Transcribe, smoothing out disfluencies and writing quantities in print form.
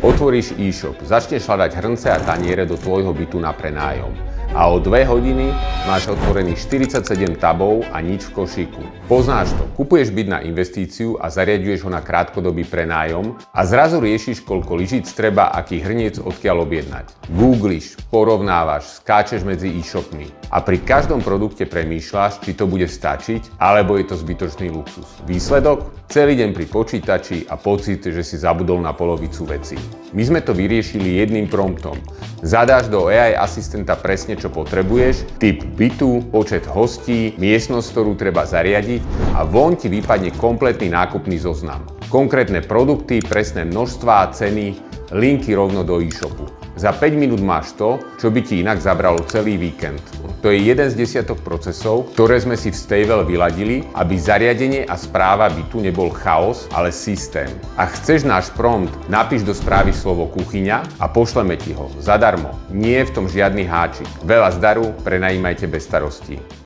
Otvoríš e-shop, začneš hľadať hrnce a taniere do tvojho bytu na prenájom. A o 2 hodiny máš otvorených 47 tabov a nič v košíku. Poznáš to, kupuješ byt na investíciu a zariaďuješ ho na krátkodobý prenájom a zrazu riešiš, koľko lyžíc treba, aký hrniec odkiaľ objednať. Googliš, porovnávaš, skáčeš medzi e-shopmi a pri každom produkte premýšľaš, či to bude stačiť, alebo je to zbytočný luxus. Výsledok? Celý deň pri počítači a pocit, že si zabudol na polovicu vecí. My sme to vyriešili jedným promptom. Zadáš do AI asistenta presne, čo potrebuješ, typ bytu, počet hostí, miestnosť, ktorú treba zariadiť a von ti vypadne kompletný nákupný zoznam. Konkrétne produkty, presné množstvá a ceny, linky rovno do e-shopu. Za 5 minút máš to, čo by ti inak zabralo celý víkend. To je jeden z desiatok procesov, ktoré sme si v Stayvel vyladili, aby zariadenie a správa bytu nebol chaos, ale systém. Ak chceš náš prompt, napíš do správy slovo kuchyňa a pošleme ti ho zadarmo. Nie je v tom žiadny háčik. Veľa zdaru, prenajímajte bez starostí.